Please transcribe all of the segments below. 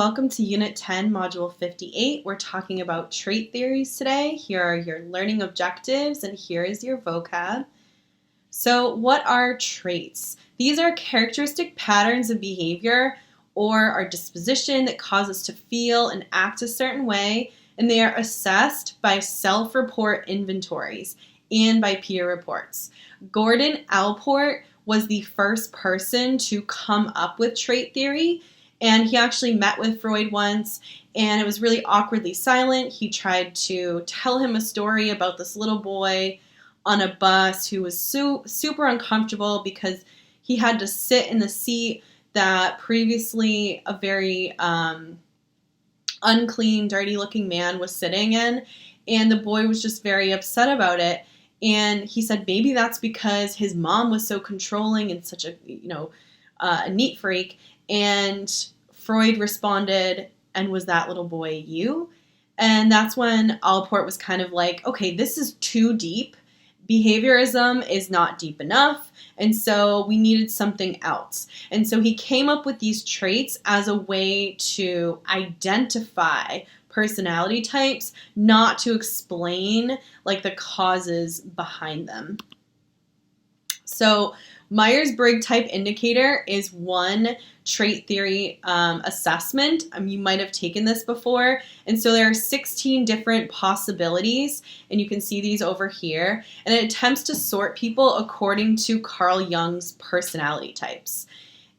welcome to Unit 10, Module 58. We're talking about trait theories today. Here are your learning objectives, and here is your vocab. So what are traits? These are characteristic patterns of behavior or our disposition that cause us to feel and act a certain way, and they are assessed by self-report inventories and by peer reports. Gordon Allport was the first person to come up with trait theory, and he actually met with Freud once, and it was really awkwardly silent. He tried to tell him a story about this little boy on a bus who was super uncomfortable because he had to sit in the seat that previously a very unclean, dirty-looking man was sitting in, and the boy was just very upset about it. And he said maybe that's because his mom was so controlling and such a a neat freak. And Freud responded, "And was that little boy you?" And that's when Allport was kind of like, okay, this is too deep. Behaviorism is not deep enough, and so we needed something else. And so he came up with these traits as a way to identify personality types, not to explain like the causes behind them. So Myers-Briggs type indicator is one trait theory assessment. You might have taken this before. And so there are 16 different possibilities, and you can see these over here. And it attempts to sort people according to Carl Jung's personality types.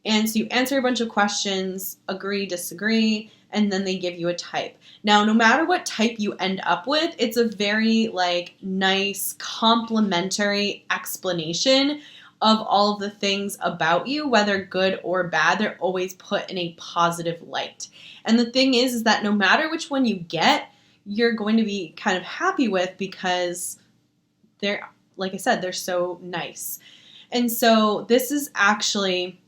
And so you answer a bunch of questions, agree, disagree, and then they give you a type. Now, no matter what type you end up with, it's a very nice complementary explanation of all of the things about you, whether good or bad. They're always put in a positive light. And the thing is that no matter which one you get, you're going to be kind of happy with because they're, like I said, they're so nice. And so this is actually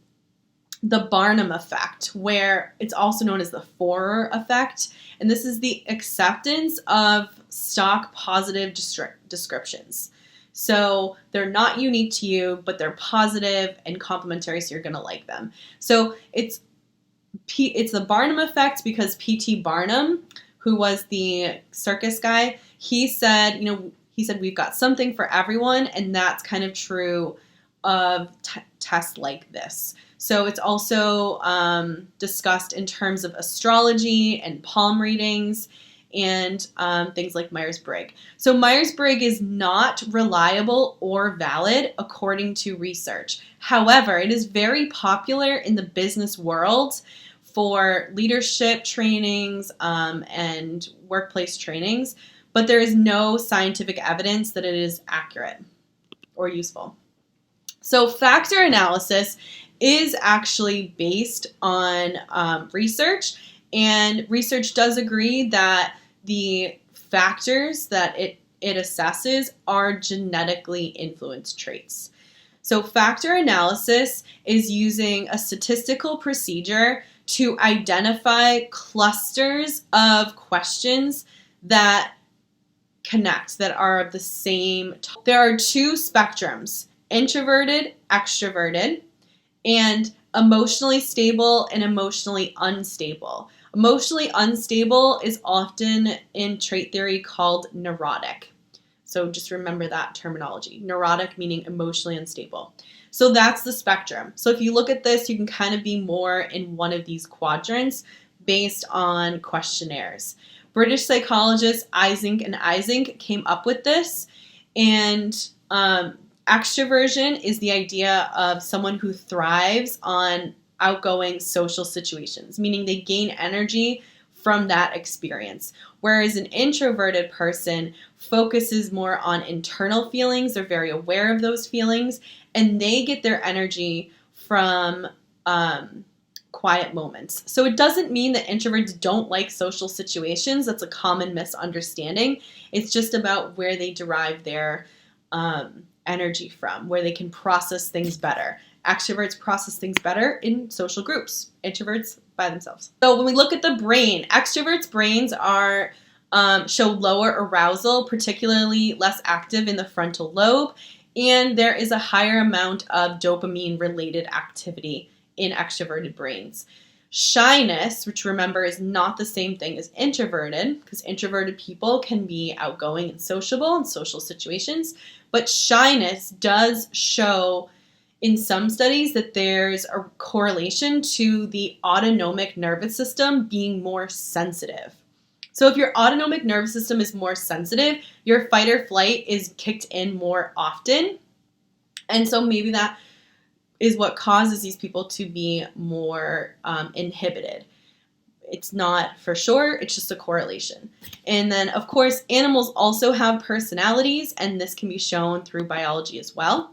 the Barnum effect, where it's also known as the Forer effect. And this is the acceptance of stock positive descriptions. So they're not unique to you, but they're positive and complementary, so you're going to like them. So it's the Barnum effect because P.T. Barnum, who was the circus guy, he said, we've got something for everyone, and that's kind of true of tests like this. So it's also discussed in terms of astrology and palm readings and things like Myers-Briggs. So Myers-Briggs is not reliable or valid according to research. However, it is very popular in the business world for leadership trainings and workplace trainings, but there is no scientific evidence that it is accurate or useful. So factor analysis is actually based on research, and research does agree that the factors that it assesses are genetically influenced traits. So factor analysis is using a statistical procedure to identify clusters of questions that connect, that are of the same type. There are two spectrums: introverted, extroverted, and emotionally stable and emotionally unstable. Emotionally unstable is often in trait theory called neurotic. So just remember that terminology. Neurotic meaning emotionally unstable. So that's the spectrum. So if you look at this, you can kind of be more in one of these quadrants based on questionnaires. British psychologists Eysenck and Eysenck came up with this, and extroversion is the idea of someone who thrives on outgoing social situations, meaning they gain energy from that experience. Whereas an introverted person focuses more on internal feelings, they're very aware of those feelings, and they get their energy from quiet moments. So it doesn't mean that introverts don't like social situations. That's a common misunderstanding. It's just about where they derive their energy from, where they can process things better. Extroverts process things better in social groups, introverts by themselves. So when we look at the brain, extroverts' brains are show lower arousal, particularly less active in the frontal lobe, and there is a higher amount of dopamine-related activity in extroverted brains. Shyness, which remember is not the same thing as introverted, because introverted people can be outgoing and sociable in social situations, but shyness does show in some studies that there's a correlation to the autonomic nervous system being more sensitive. So if your autonomic nervous system is more sensitive, your fight or flight is kicked in more often. And so maybe that is what causes these people to be more inhibited. It's not for sure, it's just a correlation. And then, of course, animals also have personalities, and this can be shown through biology as well.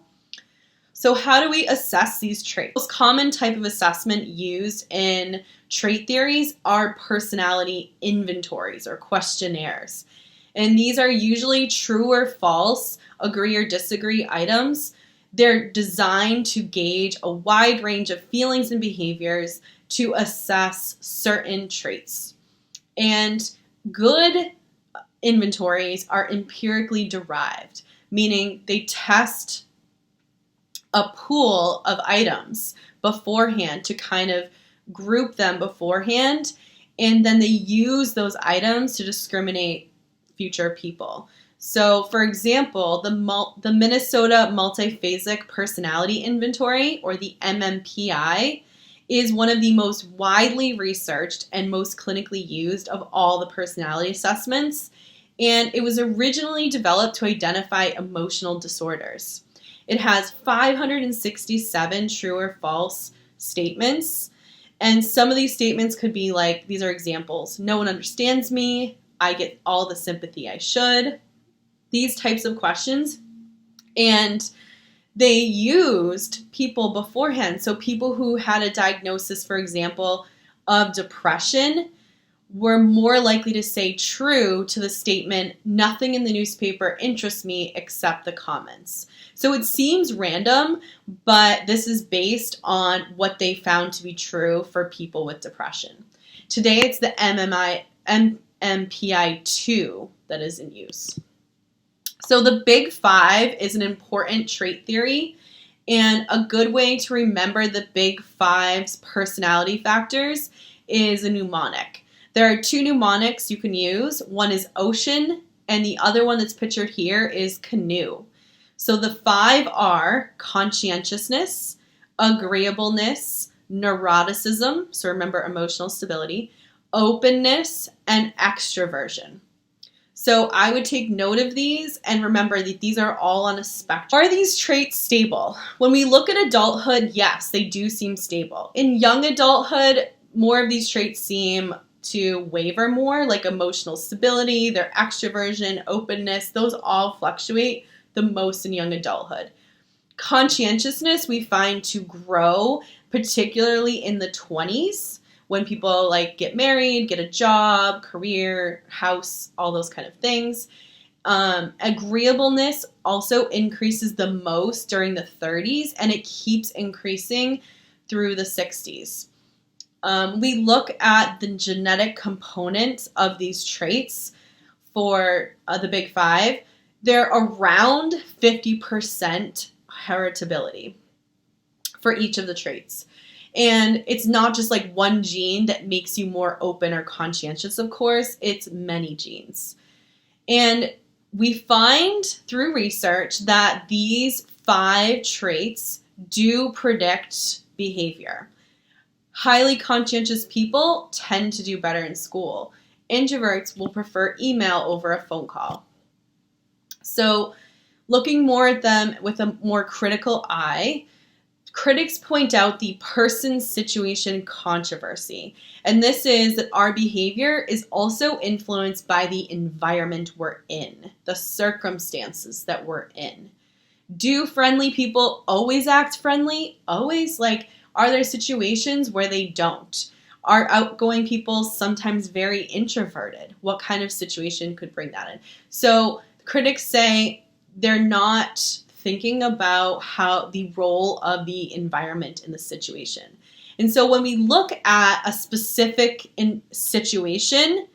So how do we assess these traits? The most common type of assessment used in trait theories are personality inventories or questionnaires. And these are usually true or false, agree or disagree items. They're designed to gauge a wide range of feelings and behaviors to assess certain traits. And good inventories are empirically derived, meaning they test a pool of items beforehand to kind of group them beforehand, and then they use those items to discriminate future people. So, for example, the Minnesota Multiphasic Personality Inventory, or the MMPI, is one of the most widely researched and most clinically used of all the personality assessments, and it was originally developed to identify emotional disorders. It has 567 true or false statements, and some of these statements could be like, these are examples: no one understands me, I get all the sympathy I should, these types of questions. And they used people beforehand. So people who had a diagnosis, for example, of depression were more likely to say true to the statement, nothing in the newspaper interests me except the comments. So it seems random, but this is based on what they found to be true for people with depression. Today it's the MMPI-2 that is in use. So the Big Five is an important trait theory, and a good way to remember the Big Five's personality factors is a mnemonic. There are two mnemonics you can use. One is ocean, and the other one that's pictured here is canoe. So the five are conscientiousness, agreeableness, neuroticism, so remember emotional stability, openness, and extroversion. So I would take note of these and remember that these are all on a spectrum. Are these traits stable? When we look at adulthood, yes, they do seem stable. In young adulthood, more of these traits seem to waver more, like emotional stability, their extroversion, openness, those all fluctuate the most in young adulthood. Conscientiousness we find to grow, particularly in the 20s, when people like get married, get a job, career, house, all those kind of things. Agreeableness also increases the most during the 30s, and it keeps increasing through the 60s. We look at the genetic components of these traits for the Big Five. They're around 50% heritability for each of the traits. And it's not just like one gene that makes you more open or conscientious, of course, it's many genes. And we find through research that these 5 traits do predict behavior. Highly conscientious people tend to do better in school. Introverts will prefer email over a phone call. So looking more at them with a more critical eye, critics point out the person-situation controversy. And this is that our behavior is also influenced by the environment we're in, the circumstances that we're in. Do friendly people always act friendly? Always? Like, are there situations where they don't? Are outgoing people sometimes very introverted? What kind of situation could bring that in? So critics say they're not thinking about how the role of the environment in the situation. And so when we look at a specific situation,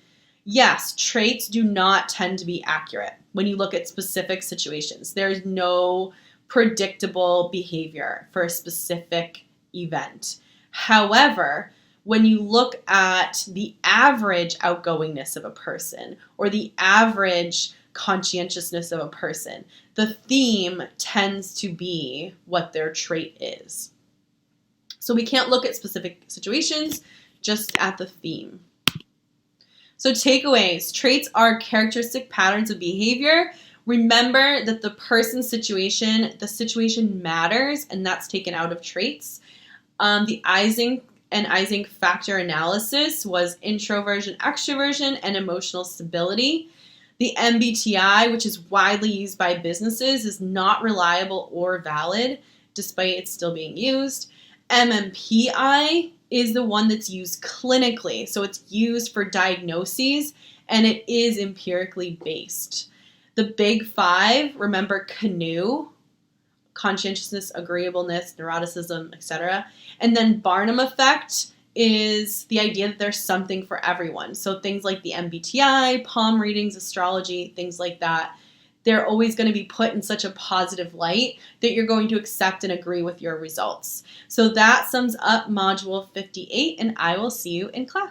yes, traits do not tend to be accurate when you look at specific situations. There's no predictable behavior for a specific event. However, when you look at the average outgoingness of a person or the average conscientiousness of a person, the theme tends to be what their trait is. So we can't look at specific situations, just at the theme. So takeaways: traits are characteristic patterns of behavior. Remember that the person's situation, the situation matters, and that's taken out of traits. The Ising factor analysis was introversion, extroversion, and emotional stability. The MBTI, which is widely used by businesses, is not reliable or valid, despite it still being used. MMPI is the one that's used clinically, so it's used for diagnoses, and it is empirically based. The big five, remember CANOE, conscientiousness, agreeableness, neuroticism, etc. And then Barnum effect is the idea that there's something for everyone. So things like the MBTI, palm readings, astrology, things like that, they're always going to be put in such a positive light that you're going to accept and agree with your results. So that sums up Module 58, and I will see you in class.